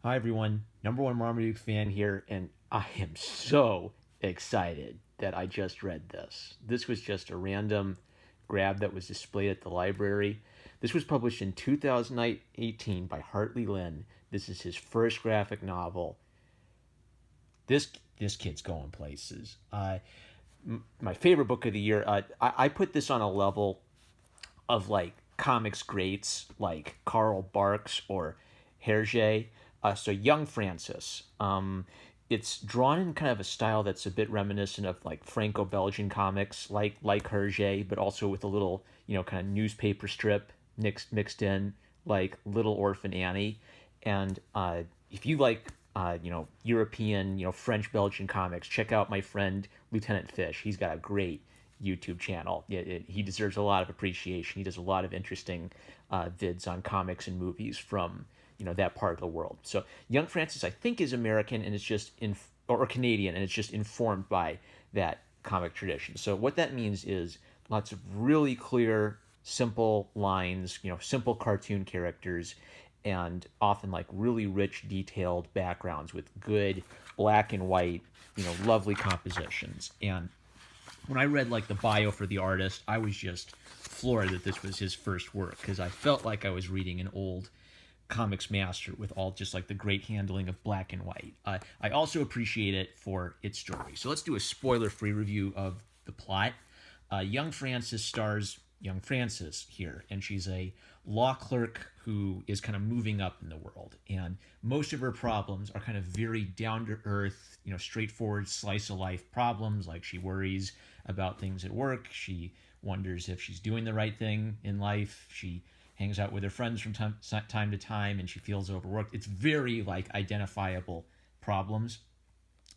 Hi everyone, number one Marmaduke fan here, and I am so excited that I just read this. This was just a random grab that was displayed at the library. This was published in 2018 by Hartley Lynn. This is his first graphic novel. This this kid's going places. My favorite book of the year. I put this on a level of like comics greats like Carl Barks or Hergé. So Young Francis. It's drawn in kind of a style that's a bit reminiscent of like Franco-Belgian comics, like Hergé, but also with a little kind of newspaper strip mixed in, like Little Orphan Annie. And if you like European, French Belgian comics, check out my friend Lieutenant Fish. He's got a great YouTube channel. He deserves a lot of appreciation. He does a lot of interesting vids on comics and movies from that part of the world. So Young Francis, I think, is American and it's just or Canadian, and it's just informed by that comic tradition. So what that means is lots of really clear, simple lines, simple cartoon characters, and often like really rich, detailed backgrounds with good black and white, lovely compositions. And when I read like the bio for the artist, I was just floored that this was his first work because I felt like I was reading an old comics master with all just like the great handling of black and white. I also appreciate it for its story. So let's do a spoiler-free review of the plot. Young Francis stars Young Francis here, and she's a law clerk who is kind of moving up in the world. And most of her problems are kind of very down-to-earth, straightforward slice-of-life problems, like she worries about things at work. She wonders if she's doing the right thing in life. She hangs out with her friends from time to time, and she feels overworked. It's very like identifiable problems.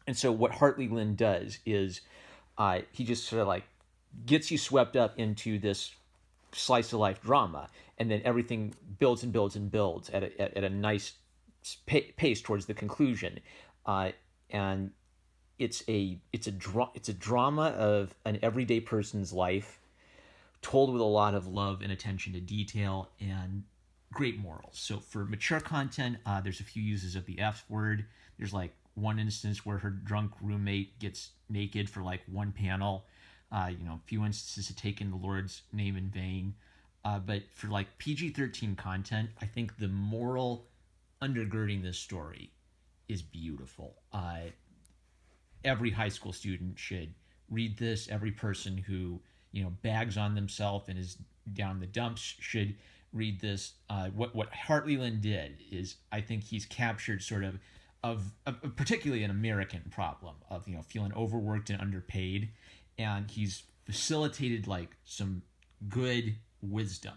And so what Hartley Lynn does is he just sort of like gets you swept up into this slice of life drama, and then everything builds and builds and builds at a nice pace towards the conclusion. And it's a drama of an everyday person's life told with a lot of love and attention to detail and great morals. So for mature content, there's a few uses of the F word. There's like one instance where her drunk roommate gets naked for like one panel. A few instances of taking the Lord's name in vain. But for like PG-13 content, I think the moral undergirding this story is beautiful. Every high school student should read this. Every person who bags on themselves and is down the dumps should read this. What Hartley Lynn did is, I think he's captured sort of particularly an American problem of feeling overworked and underpaid, and he's facilitated like some good wisdom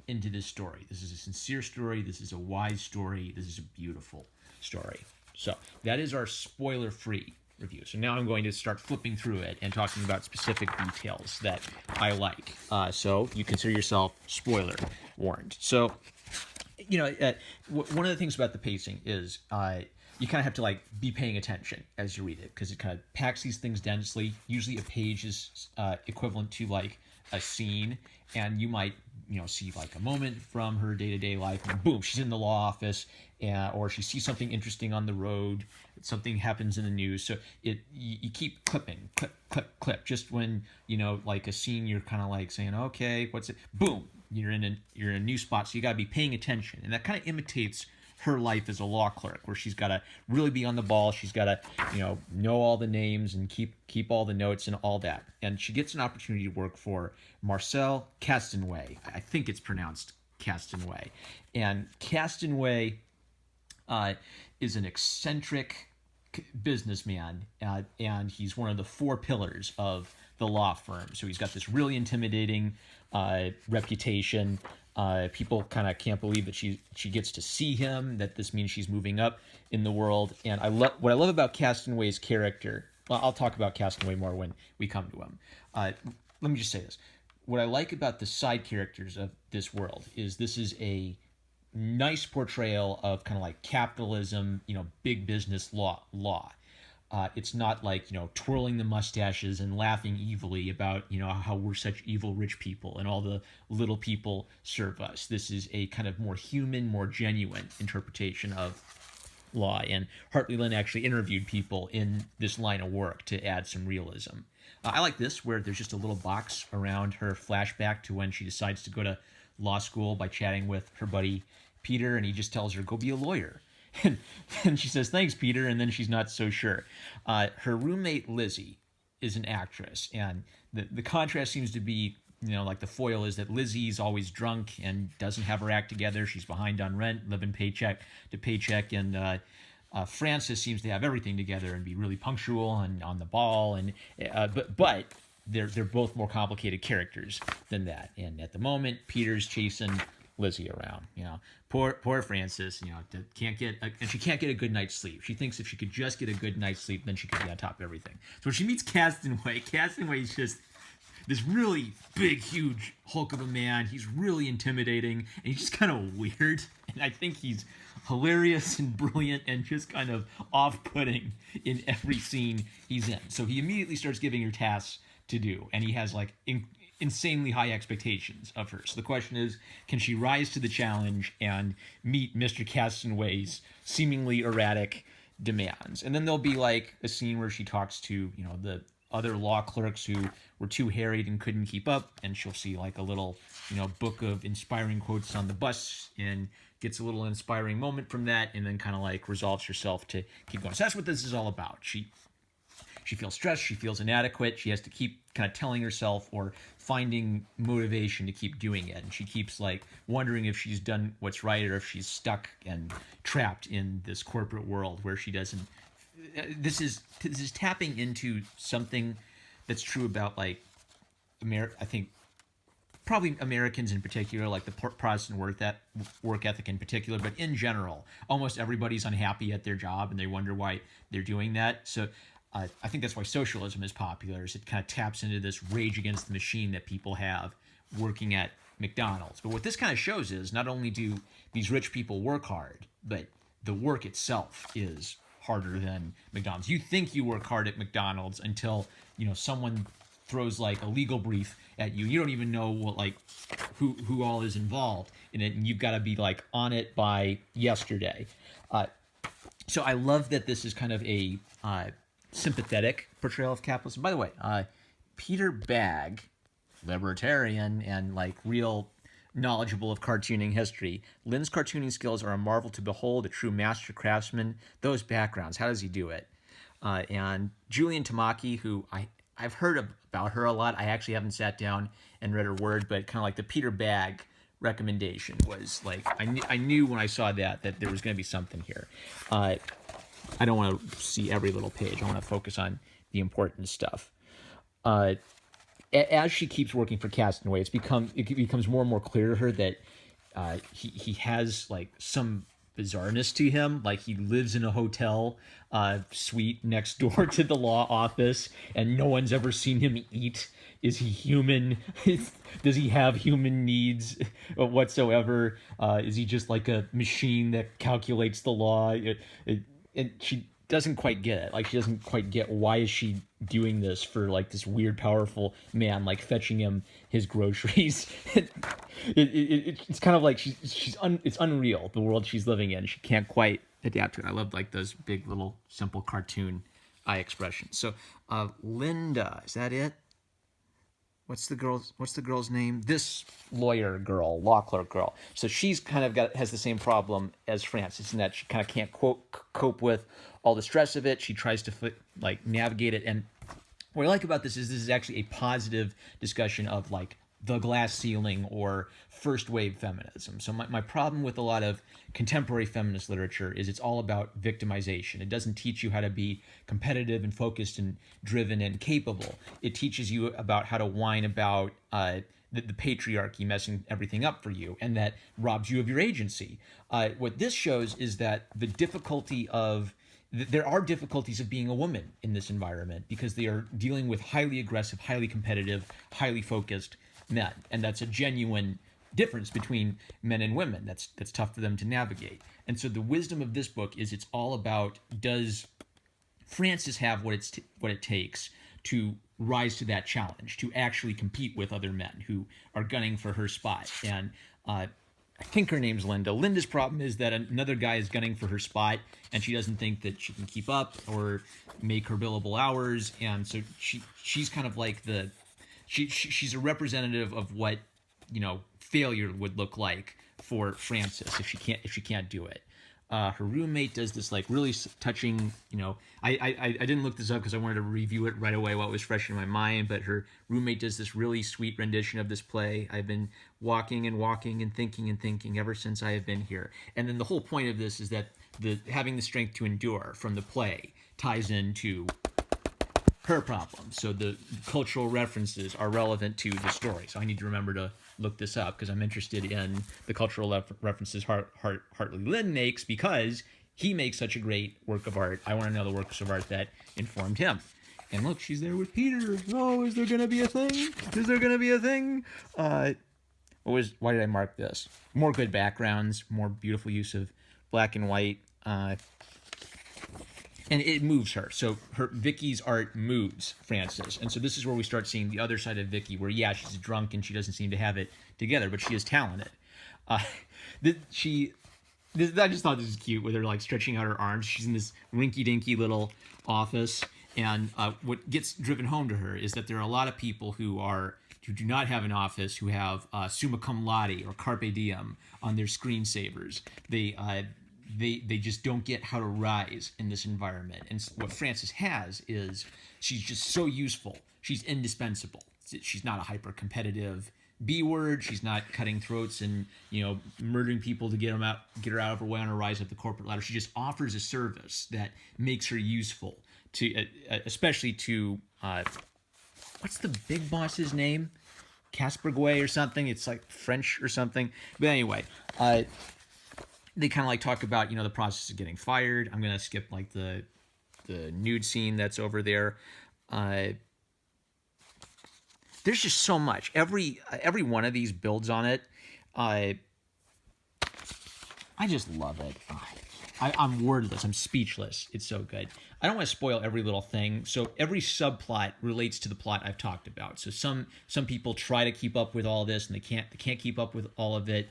into this story. This is a sincere story. This is a wise story. This is a beautiful story. So that is our spoiler-free review. So now I'm going to start flipping through it and talking about specific details that I like. So you consider yourself spoiler warned. So, one of the things about the pacing is you kind of have to like be paying attention as you read it, because it kind of packs these things densely. Usually a page is equivalent to like a scene, and you might see like a moment from her day-to-day life, and boom, she's in the law office, or she sees something interesting on the road, something happens in the news. So you keep clipping, clip. Just when like a scene, you're kind of like saying, okay, what's it? Boom, you're in a new spot. So you got to be paying attention, and that kind of imitates her life as a law clerk, where she's got to really be on the ball. She's got to, know all the names and keep all the notes and all that. And she gets an opportunity to work for Marcel Castanway. I think it's pronounced Castanway. And Castanway is an eccentric businessman, and he's one of the four pillars of the law firm. So he's got this really intimidating reputation. People kind of can't believe that she gets to see him, that this means she's moving up in the world. And what I love about Castanway's character, well, I'll talk about Castanway more when we come to him. Let me just say this. What I like about the side characters of this world is this is a nice portrayal of kind of like capitalism, big business law. It's not like twirling the mustaches and laughing evilly about how we're such evil rich people and all the little people serve us. This is a kind of more human, more genuine interpretation of law. And Hartley Lynn actually interviewed people in this line of work to add some realism. I like this, where there's just a little box around her flashback to when she decides to go to law school by chatting with her buddy Peter, and he just tells her, go be a lawyer. And she says, thanks, Peter, and then she's not so sure. Her roommate, Lizzie, is an actress, and the contrast seems to be, like the foil is that Lizzie's always drunk and doesn't have her act together. She's behind on rent, living paycheck to paycheck, and Frances seems to have everything together and be really punctual and on the ball, and but they're both more complicated characters than that. And at the moment, Peter's chasing Lizzie around. Poor Frances. Can't get and she can't get a good night's sleep. She thinks if she could just get a good night's sleep, then she could be on top of everything. So when she meets Castanway is just this really big, huge hulk of a man. He's really intimidating, and he's just kind of weird. And I think he's hilarious and brilliant and just kind of off-putting in every scene he's in. So he immediately starts giving her tasks to do, and he has insanely high expectations of her. So the question is, can she rise to the challenge and meet Mr. Castanway's seemingly erratic demands? And then there'll be a scene where she talks to the other law clerks who were too harried and couldn't keep up, and she'll see a little book of inspiring quotes on the bus and gets a little inspiring moment from that, and then kind of resolves herself to keep going. So that's what this is all about. She feels stressed, she feels inadequate, she has to keep kind of telling herself or finding motivation to keep doing it, and she keeps wondering if she's done what's right or if she's stuck and trapped in this corporate world where she doesn't. This is tapping into something that's true about I think probably Americans in particular, the Protestant work ethic in particular, but in general, almost everybody's unhappy at their job and they wonder why they're doing that. So I think that's why socialism is popular, is it kind of taps into this rage against the machine that people have working at McDonald's. But what this kind of shows is not only do these rich people work hard, but the work itself is harder than McDonald's. You think you work hard at McDonald's until someone throws a legal brief at you. You don't even know what who all is involved in it, and you've got to be on it by yesterday. So I love that this is kind of a sympathetic portrayal of capitalism. By the way, Peter Bagge, libertarian and real knowledgeable of cartooning history. Lynn's cartooning skills are a marvel to behold, a true master craftsman. Those backgrounds, how does he do it? And Julian Tamaki, who I've heard about her a lot. I actually haven't sat down and read her word, but kind of the Peter Bagge recommendation was I knew when I saw that there was going to be something here. I don't want to see every little page. I want to focus on the important stuff. As she keeps working for Castanway, it becomes more and more clear to her that he has some bizarreness to him. He lives in a hotel suite next door to the law office, and no one's ever seen him eat. Is he human? Does he have human needs whatsoever? Is he just a machine that calculates the law? And she doesn't quite get it. She doesn't quite get why is she doing this for this weird, powerful man, fetching him his groceries. It's kind of it's unreal, the world she's living in. She can't quite adapt to it. I love those big little simple cartoon eye expressions. So Linda, is that it? What's the girl's name? This lawyer girl, law clerk girl. So she's kind of has the same problem as Frances in that she kind of can't cope with all the stress of it. She tries to navigate it. And what I like about this is actually a positive discussion of the glass ceiling or first wave feminism. So my problem with a lot of contemporary feminist literature is it's all about victimization. It doesn't teach you how to be competitive and focused and driven and capable. It teaches you about how to whine about the patriarchy messing everything up for you, and that robs you of your agency. What this shows is that there are difficulties of being a woman in this environment because they are dealing with highly aggressive, highly competitive, highly focused men, and that's a genuine difference between men and women that's tough for them to navigate. And so the wisdom of this book is it's all about, does Frances have what it takes to rise to that challenge, to actually compete with other men who are gunning for her spot? And I think her name's Linda. Linda's problem is that another guy is gunning for her spot, and she doesn't think that she can keep up or make her billable hours, and so she's kind of like she's a representative of what, you know, failure would look like for Frances if she can't do it. Her roommate does this like really touching, you know, I didn't look this up because I wanted to review it right away while it was fresh in my mind, but her roommate does this really sweet rendition of this play. I've been walking and thinking ever since I have been here. And then the whole point of this is that having the strength to endure from the play ties into her problem. So the cultural references are relevant to the story. So I need to remember to look this up because I'm interested in the cultural references Hartley Lynn makes, because he makes such a great work of art. I want to know the works of art that informed him. And look, she's there with Peter. Oh, is there going to be a thing? Is there going to be a thing? Why did I mark this? More good backgrounds, more beautiful use of black and white. And it moves her. So Vicky's art moves Frances. And so this is where we start seeing the other side of Vicky, where, yeah, she's drunk and she doesn't seem to have it together, but she is talented. I just thought this was cute, with her like stretching out her arms. She's in this rinky-dinky little office. And what gets driven home to her is that there are a lot of people who do not have an office, who have summa cum laude or carpe diem on their screensavers. They just don't get how to rise in this environment. And what Frances has is she's just so useful. She's indispensable. She's not a hyper-competitive B-word. She's not cutting throats and, you know, murdering people to get her out of her way on her rise up the corporate ladder. She just offers a service that makes her useful to, especially to, what's the big boss's name? Casperguay or something. It's like French or something. But anyway, they kind of like talk about, you know, the process of getting fired. I'm going to skip like the nude scene that's over there. There's just so much. Every one of these builds on it. I just love it. I'm wordless. I'm speechless. It's so good. I don't want to spoil every little thing. So every subplot relates to the plot I've talked about. So some people try to keep up with all this and they can't keep up with all of it.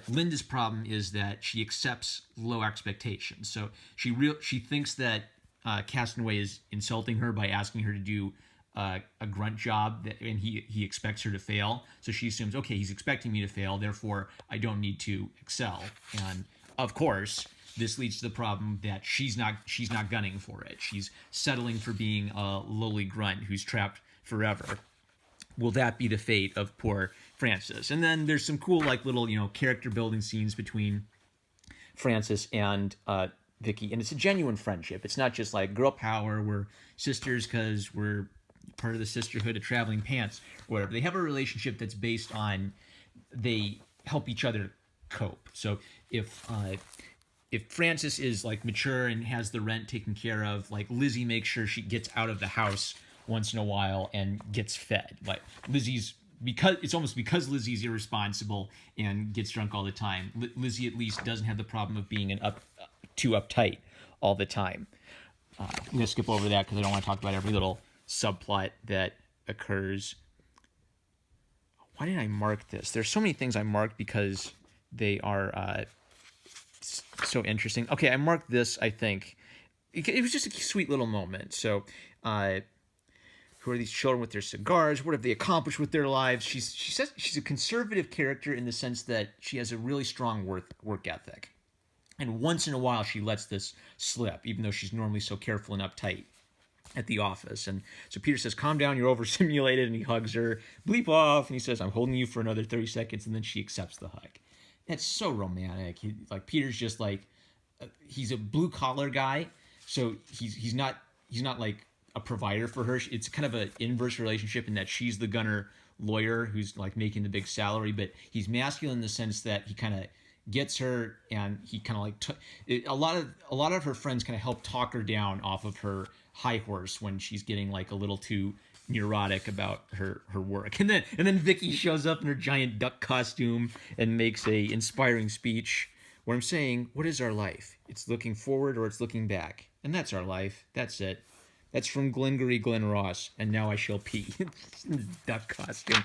Linda's problem is that she accepts low expectations. So she thinks that Castaway is insulting her by asking her to do a grunt job, and he expects her to fail. So she assumes, okay, he's expecting me to fail, therefore I don't need to excel. And of course, this leads to the problem that she's not gunning for it. She's settling for being a lowly grunt who's trapped forever. Will that be the fate of poor Frances? And then there's some cool, like, little, you know, character building scenes between Frances and Vicky, and it's a genuine friendship. It's not just like girl power, we're sisters because we're part of the Sisterhood of Traveling Pants or whatever. They have a relationship that's based on they help each other cope. So if Frances is like mature and has the rent taken care of, like Lizzie makes sure she gets out of the house once in a while and gets fed. Like Lizzie's, because Lizzie's irresponsible and gets drunk all the time, Lizzie at least doesn't have the problem of being too uptight all the time. I'm going to skip over that because I don't want to talk about every little subplot that occurs. Why did I mark this? There's so many things I marked because they are so interesting. Okay, I marked this, I think. It was just a sweet little moment. So, who are these children with their cigars? What have they accomplished with their lives? She says she's a conservative character in the sense that she has a really strong work ethic. And once in a while, she lets this slip, even though she's normally so careful and uptight at the office. And so Peter says, calm down, you're overstimulated, and he hugs her. Bleep off, and he says, I'm holding you for another 30 seconds, and then she accepts the hug. It's so romantic. Peter's just like, he's a blue-collar guy, so he's not like a provider for her. It's kind of an inverse relationship in that she's the gunner lawyer who's like making the big salary, but he's masculine in the sense that he kind of gets her, and he kind of like a lot of her friends kind of help talk her down off of her high horse when she's getting like a little too neurotic about her work. And then Vicky shows up in her giant duck costume and makes a inspiring speech where I'm saying, what is our life? It's looking forward or it's looking back. And that's our life. That's it. That's from Glengarry Glen Ross. And now I shall pee. Duck costume.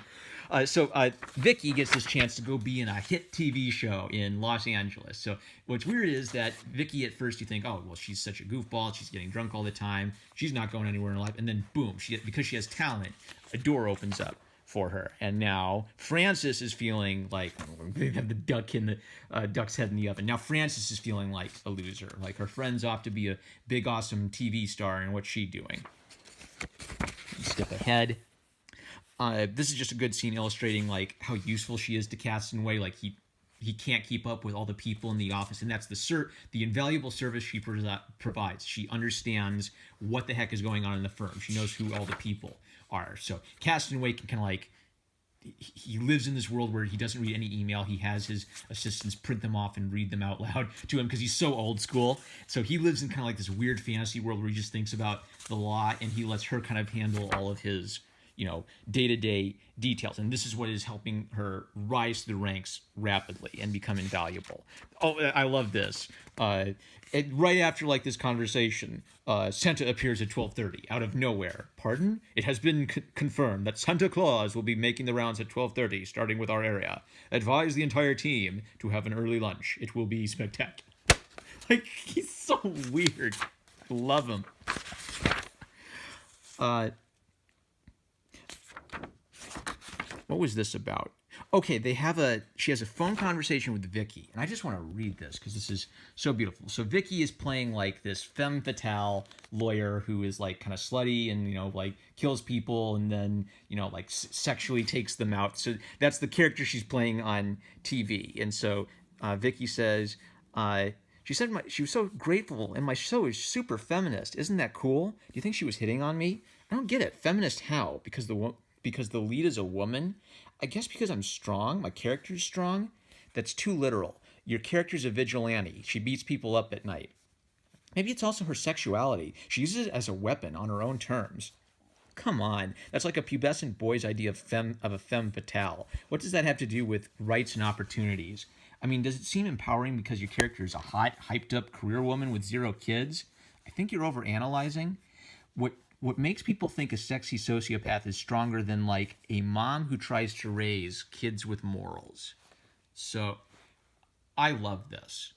Vicky gets this chance to go be in a hit TV show in Los Angeles. So what's weird is that Vicky, at first you think, oh, well, she's such a goofball. She's getting drunk all the time. She's not going anywhere in her life. And then boom, because she has talent, a door opens up for her. And now Frances is feeling like they have the duck's head in the oven. Now Frances is feeling like a loser. Like her friend's off to be a big, awesome TV star, and what's she doing? Step ahead. This is just a good scene illustrating like how useful she is to Castanway. Like he can't keep up with all the people in the office, and that's the invaluable service she provides. She understands what the heck is going on in the firm. She knows who all the people are. So Castanway can kind of like, he lives in this world where he doesn't read any email. He has his assistants print them off and read them out loud to him because he's so old school. So he lives in kind of like this weird fantasy world where he just thinks about the law, and he lets her kind of handle all of his, day-to-day details. And this is what is helping her rise through the ranks rapidly and become invaluable. Oh, I love this. Right after like this conversation, Santa appears at 12:30 out of nowhere. Pardon? It has been confirmed that Santa Claus will be making the rounds at 12:30, starting with our area. Advise the entire team to have an early lunch. It will be spectacular. Like, he's so weird. I love him. What was this about? Okay, she has a phone conversation with Vicky, and I just want to read this because this is so beautiful. So Vicky is playing like this femme fatale lawyer who is like kind of slutty and, like kills people and then, like sexually takes them out. So that's the character she's playing on TV. And so Vicky says, she said she was so grateful, and my show is super feminist. Isn't that cool? Do you think she was hitting on me? I don't get it. Feminist how? Because the lead is a woman? I guess because I'm strong, my character's strong. That's too literal. Your character's a vigilante. She beats people up at night. Maybe it's also her sexuality. She uses it as a weapon on her own terms. Come on, that's like a pubescent boy's idea of a femme fatale. What does that have to do with rights and opportunities? I mean, does it seem empowering because your character is a hot, hyped-up career woman with 0 kids? I think you're overanalyzing. What makes people think a sexy sociopath is stronger than, like, a mom who tries to raise kids with morals? So, I love this.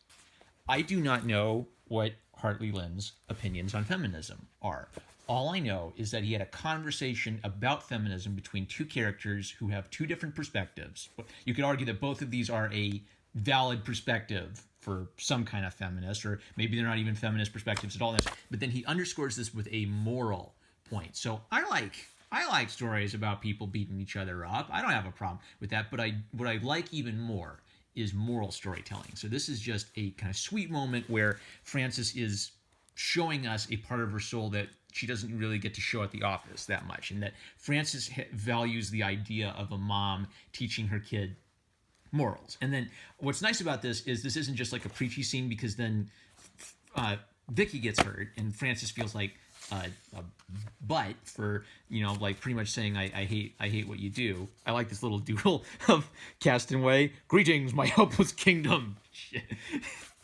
I do not know what Hartley Lynn's opinions on feminism are. All I know is that he had a conversation about feminism between 2 characters who have 2 different perspectives. You could argue that both of these are a valid perspective for some kind of feminist, or maybe they're not even feminist perspectives at all. But then he underscores this with a moral point. So I like stories about people beating each other up. I don't have a problem with that. But what I like even more is moral storytelling. So this is just a kind of sweet moment where Frances is showing us a part of her soul that she doesn't really get to show at the office that much, and that Frances values the idea of a mom teaching her kid morals. And then what's nice about this isn't just like a preachy scene, because then Vicky gets hurt and Frances feels like a butt for, like pretty much saying I hate what you do. I like this little doodle of Castanway. Greetings, my helpless kingdom.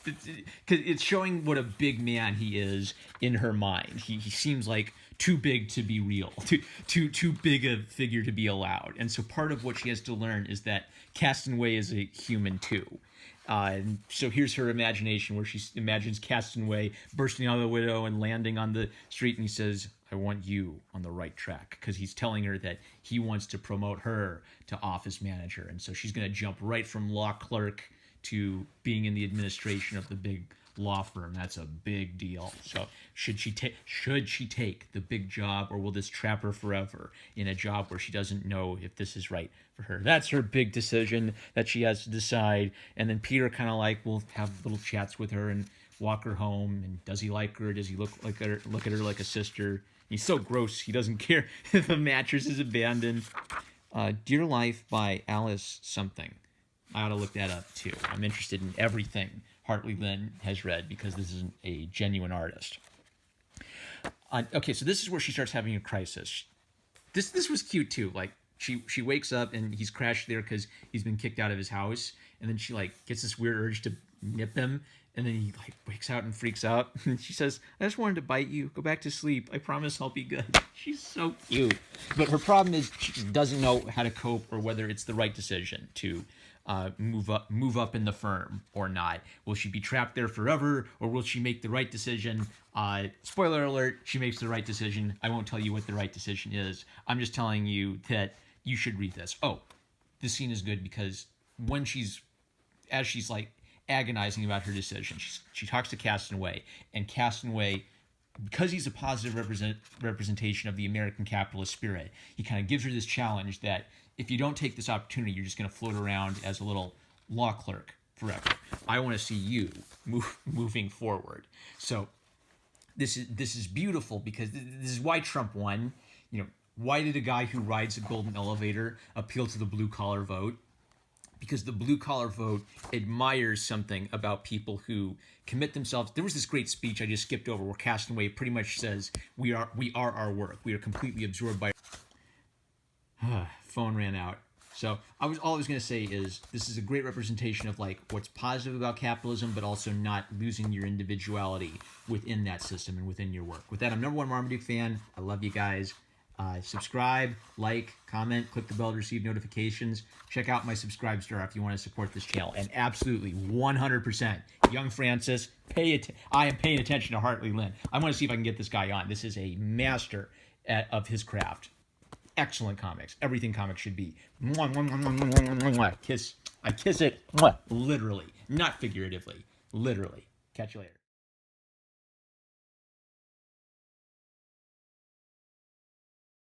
Because it's showing what a big man he is in her mind. He seems like too big to be real, too big a figure to be allowed. And so part of what she has to learn is that Castanway is a human too. And so here's her imagination where she imagines Castanway bursting out of the window and landing on the street, and he says, I want you on the right track, because he's telling her that he wants to promote her to office manager. And so she's going to jump right from law clerk to being in the administration of the big law firm. That's a big deal. So should she take the big job, or will this trap her forever in a job where she doesn't know if this is right for her? That's her big decision that she has to decide. And then Peter kind of like will have little chats with her and walk her home. And does he like her? Does he look at her like a sister? He's so gross. He doesn't care if a mattress is abandoned. Dear Life by Alice something. I ought to look that up too. I'm interested in everything Hartley Lynn has read, because this is a genuine artist. Okay, so this is where she starts having a crisis. This was cute too. Like she wakes up and he's crashed there because he's been kicked out of his house, and then she like gets this weird urge to nip him, And then he like wakes out and freaks out. And she says, I just wanted to bite you. Go back to sleep. I promise I'll be good. She's so cute. But her problem is she doesn't know how to cope or whether it's the right decision to move up in the firm or not. Will she be trapped there forever, or will she make the right decision? Spoiler alert, she makes the right decision. I won't tell you what the right decision is. I'm just telling you that you should read this. Oh, this scene is good because when she's like agonizing about her decision, she talks to Castanway, and Castanway, because he's a positive representation of the American capitalist spirit, he kind of gives her this challenge that if you don't take this opportunity, you're just going to float around as a little law clerk forever. I want to see you moving forward. So this is beautiful because this is why Trump won. You know, why did a guy who rides a golden elevator appeal to the blue collar vote? Because the blue collar vote admires something about people who commit themselves. There was this great speech I just skipped over where Castanway pretty much says, we are our work. We are completely absorbed by. Phone ran out. So all I was going to say is this is a great representation of like what's positive about capitalism, but also not losing your individuality within that system and within your work. With that, I'm #1 Marmaduke fan. I love you guys. Subscribe, like, comment, click the bell to receive notifications. Check out my Subscribe Star if you want to support this channel. And absolutely, 100%, Young Francis, I am paying attention to Hartley Lynn. I want to see if I can get this guy on. This is a master of his craft. Excellent comics. Everything comics should be. Mwah, mwah, mwah, mwah, mwah, mwah, mwah. I kiss it. Mwah. Literally. Not figuratively. Literally. Catch you later.